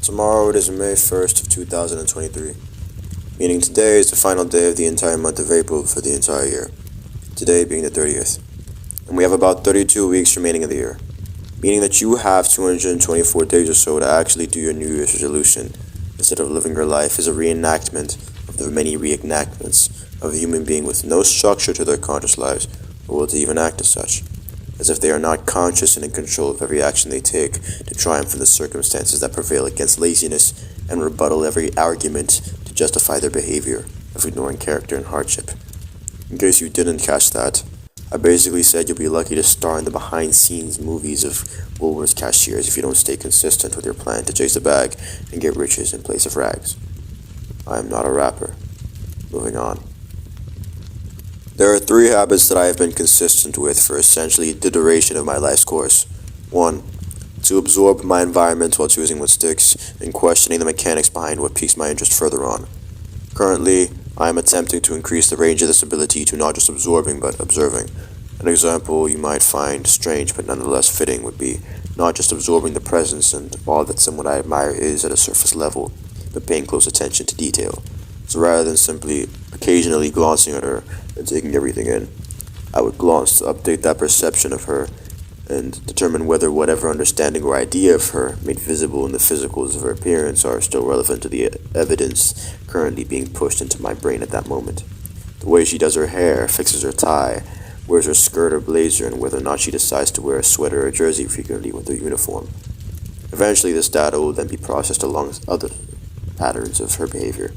Tomorrow it is May 1st of 2023, meaning today is the final day of the entire month of April for the entire year, today being the 30th. And we have about 32 weeks remaining of the year, meaning that you have 224 days or so to actually do your New Year's resolution, instead of living your life as a reenactment of the many reenactments of a human being with no structure to their conscious lives, or will to even act as such, as if they are not conscious and in control of every action they take to triumph in the circumstances that prevail against laziness and rebuttal every argument to justify their behavior of ignoring character and hardship. In case you didn't catch that, I basically said you'll be lucky to star in the behind-scenes movies of Woolworth's cashiers if you don't stay consistent with your plan to chase the bag and get riches in place of rags. I am not a rapper. Moving on. There are 3 habits that I have been consistent with for essentially the duration of my life's course. 1. To absorb my environment while choosing what sticks and questioning the mechanics behind what piques my interest further on. Currently, I am attempting to increase the range of this ability to not just absorbing but observing. An example you might find strange but nonetheless fitting would be not just absorbing the presence and all that someone I admire is at a surface level, but paying close attention to detail. So rather than simply occasionally glancing at her and taking everything in, I would glance to update that perception of her and determine whether whatever understanding or idea of her made visible in the physicals of her appearance are still relevant to the evidence currently being pushed into my brain at that moment. The way she does her hair, fixes her tie, wears her skirt or blazer, and whether or not she decides to wear a sweater or jersey frequently with her uniform. Eventually this data will then be processed along with other patterns of her behavior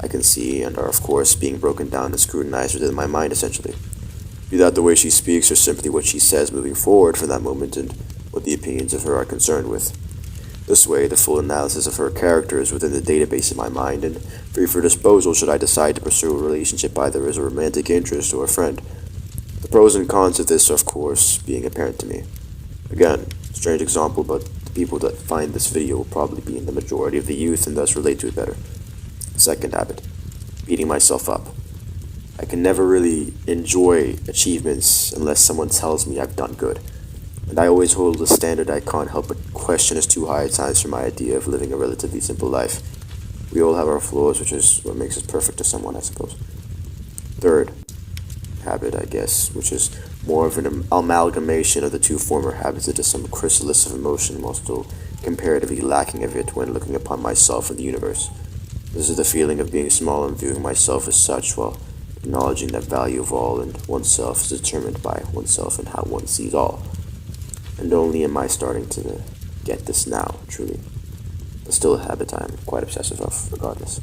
I can see and are of course being broken down and scrutinized within my mind essentially. Be that the way she speaks or simply what she says moving forward from that moment and what the opinions of her are concerned with. This way, the full analysis of her character is within the database in my mind and free for disposal should I decide to pursue a relationship either as a romantic interest or a friend. The pros and cons of this, of course, being apparent to me. Again, strange example, but the people that find this video will probably be in the majority of the youth and thus relate to it better. Second habit, beating myself up. I can never really enjoy achievements unless someone tells me I've done good. And I always hold a standard I can't help but question is too high at times for my idea of living a relatively simple life. We all have our flaws, which is what makes us perfect to someone, I suppose. Third habit, I guess, which is more of an amalgamation of the 2 former habits into some chrysalis of emotion while still comparatively lacking of it when looking upon myself and the universe. This is the feeling of being small and viewing myself as such while acknowledging that value of all and oneself is determined by oneself and how one sees all. And only am I starting to get this now, truly. But still a habit I'm quite obsessive of, regardless.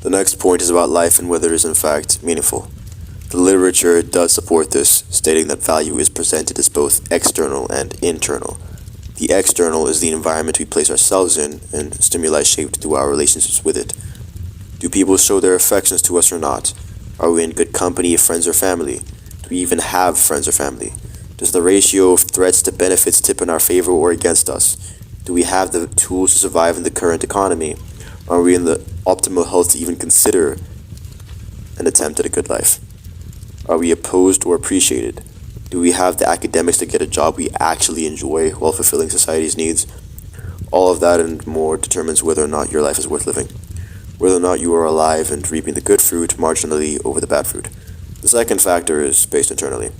The next point is about life and whether it is in fact meaningful. The literature does support this, stating that value is presented as both external and internal. The external is the environment we place ourselves in and stimuli shaped through our relationships with it. Do people show their affections to us or not? Are we in good company of friends or family? Do we even have friends or family? Does the ratio of threats to benefits tip in our favor or against us? Do we have the tools to survive in the current economy? Are we in the optimal health to even consider an attempt at a good life? Are we opposed or appreciated? Do we have the academics to get a job we actually enjoy while fulfilling society's needs? All of that and more determines whether or not your life is worth living. Whether or not you are alive and reaping the good fruit marginally over the bad fruit. The second factor is based internally.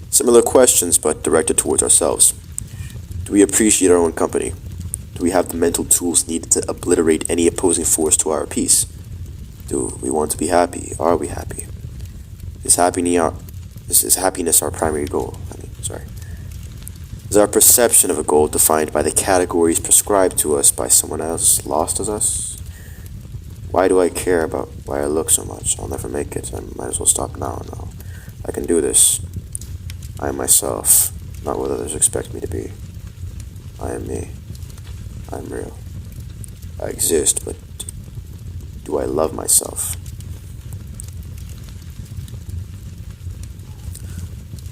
Similar questions but directed towards ourselves. Do we appreciate our own company? Do we have the mental tools needed to obliterate any opposing force to our peace? Do we want to be happy? Are we happy? Is happiness our primary goal? Is our perception of a goal defined by the categories prescribed to us by someone else lost as us? Why do I care about why I look so much? I'll never make it. I might as well stop now. No, I can do this. I am myself, not what others expect me to be. I am me. I am real. I exist, but do I love myself?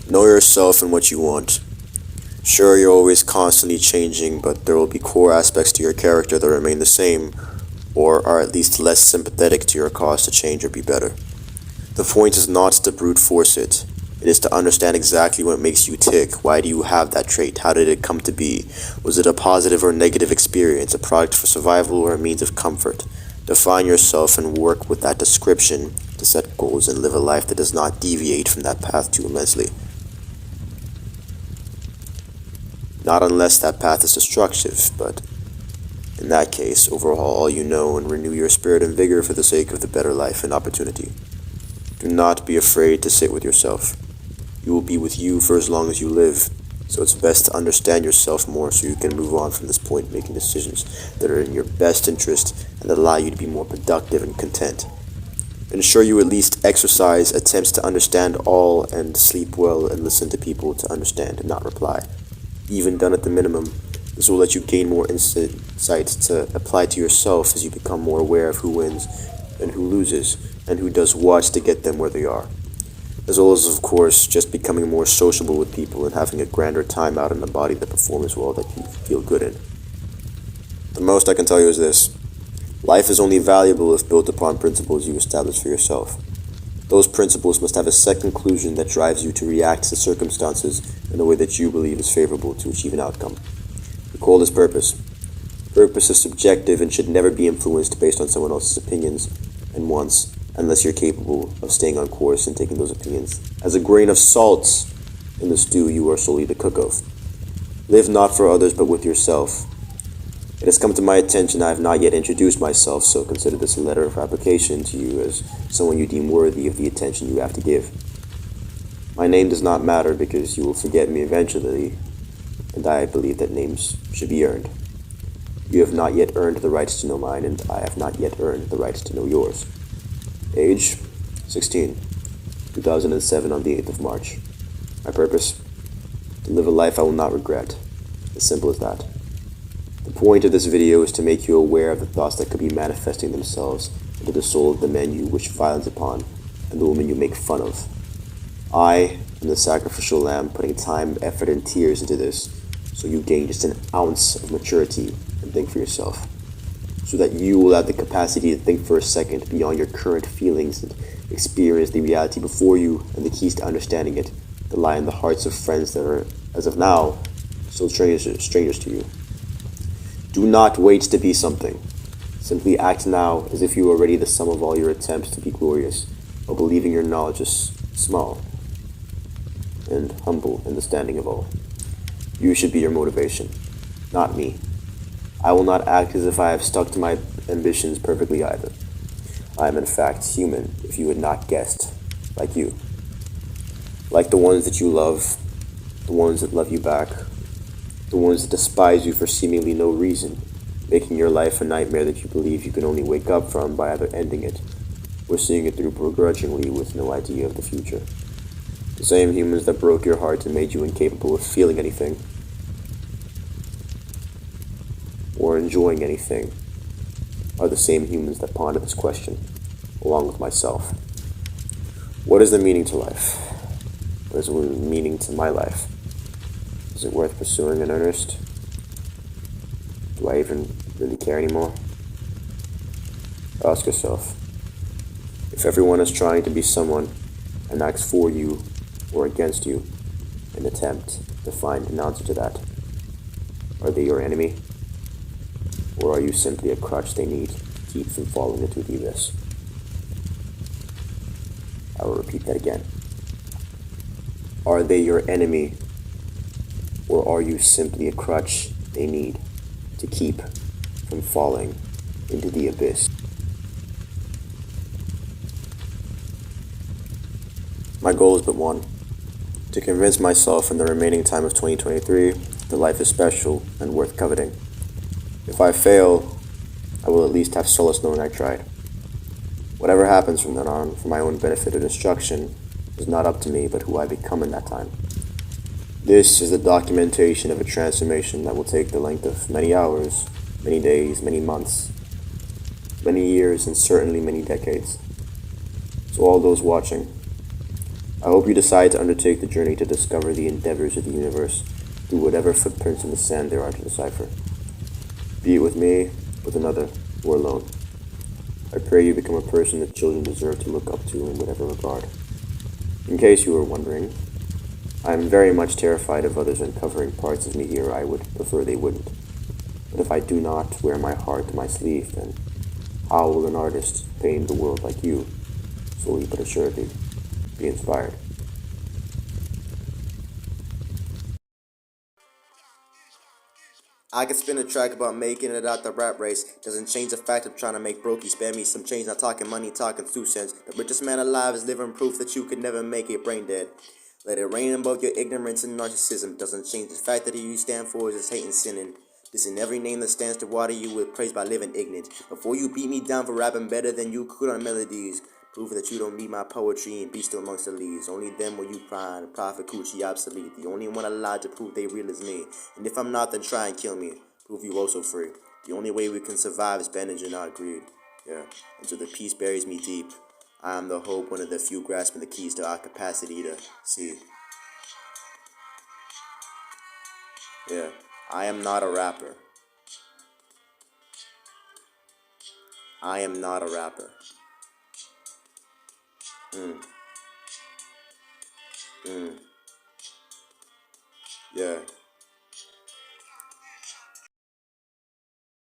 Know yourself and what you want. Sure, you're always constantly changing, but there will be core aspects to your character that remain the same, or are at least less sympathetic to your cause to change or be better. The point is not to brute force it, It is to understand exactly what makes you tick. Why do you have that trait? How did it come to be? Was it a positive or negative experience, a product for survival or a means of comfort? Define yourself and work with that description to set goals and live a life that does not deviate from that path too immensely. Not unless that path is destructive, but in that case, overhaul all you know and renew your spirit and vigor for the sake of the better life and opportunity. Do not be afraid to sit with yourself. You will be with you for as long as you live, so it's best to understand yourself more so you can move on from this point, making decisions that are in your best interest and that allow you to be more productive and content. Ensure you at least exercise attempts to understand all and sleep well and listen to people to understand and not reply. Even done at the minimum, this will let you gain more insights to apply to yourself as you become more aware of who wins and who loses and who does what to get them where they are. As well as, of course, just becoming more sociable with people and having a grander time out in a body that performs well that you feel good in. The most I can tell you is this. Life is only valuable if built upon principles you establish for yourself. Those principles must have a set conclusion that drives you to react to circumstances in a way that you believe is favorable to achieve an outcome. We call this purpose. Purpose is subjective and should never be influenced based on someone else's opinions and wants, unless you're capable of staying on course and taking those opinions as a grain of salt in the stew you are solely the cook of. Live not for others but with yourself. It has come to my attention I have not yet introduced myself, so consider this a letter of application to you as someone you deem worthy of the attention you have to give. My name does not matter because you will forget me eventually, and I believe that names should be earned. You have not yet earned the rights to know mine, and I have not yet earned the rights to know yours. Age, 16, 2007 on the 8th of March. My purpose? To live a life I will not regret. As simple as that. The point of this video is to make you aware of the thoughts that could be manifesting themselves into the soul of the men you wish violence upon and the women you make fun of. I am the sacrificial lamb putting time, effort, and tears into this so you gain just an ounce of maturity and think for yourself. So that you will have the capacity to think for a second beyond your current feelings and experience the reality before you and the keys to understanding it that lie in the hearts of friends that are, as of now, still strangers to you. Do not wait to be something. Simply act now as if you are already the sum of all your attempts to be glorious, while believing your knowledge is small and humble in the standing of all. You should be your motivation, not me. I will not act as if I have stuck to my ambitions perfectly either. I am in fact human, if you had not guessed, like you. Like the ones that you love, the ones that love you back, the ones that despise you for seemingly no reason, making your life a nightmare that you believe you can only wake up from by either ending it or seeing it through begrudgingly with no idea of the future. The same humans that broke your heart and made you incapable of feeling anything or enjoying anything are the same humans that ponder this question, along with myself. What is the meaning to life? What is the meaning to my life? Is it worth pursuing in earnest? Do I even really care anymore? Ask yourself. If everyone is trying to be someone and acts for you or against you, an attempt to find an answer to that. Are they your enemy? Or are you simply a crutch they need to keep from falling into the abyss? I will repeat that again. Are they your enemy? Or are you simply a crutch they need to keep from falling into the abyss? My goal is but one, to convince myself in the remaining time of 2023 that life is special and worth coveting. If I fail, I will at least have solace knowing I tried. Whatever happens from then on, for my own benefit or destruction, is not up to me but who I become in that time. This is the documentation of a transformation that will take the length of many hours, many days, many months, many years, and certainly many decades. So all those watching, I hope you decide to undertake the journey to discover the endeavors of the universe through whatever footprints in the sand there are to decipher. Be it with me, with another, or alone. I pray you become a person that children deserve to look up to in whatever regard. In case you were wondering, I'm very much terrified of others uncovering parts of me here I would prefer they wouldn't. But if I do not wear my heart to my sleeve, then how will an artist paint the world like you, slowly but assuredly, be inspired? I could spin a track about making it out the rap race. Doesn't change the fact I'm trying to make brokey spare me some change. Not talking money, talking 2 cents. The richest man alive is living proof that you could never make it brain dead. Let it rain above your ignorance and narcissism. Doesn't change the fact that who you stand for is just hate and sinning. Dissing every name that stands to water you with praise by living ignorant. Before you beat me down for rapping better than you could on melodies. Prove that you don't need my poetry and be still amongst the leaves. Only then will you cry and prophet coochie obsolete. The only one allowed to prove they real is me. And if I'm not, then try and kill me. Prove you also free. The only way we can survive is bandage and not greed. Yeah. Until the peace buries me deep. I am the hope, one of the few grasping the keys to our capacity to see. Yeah. I am not a rapper. I am not a rapper. Mm. Yeah.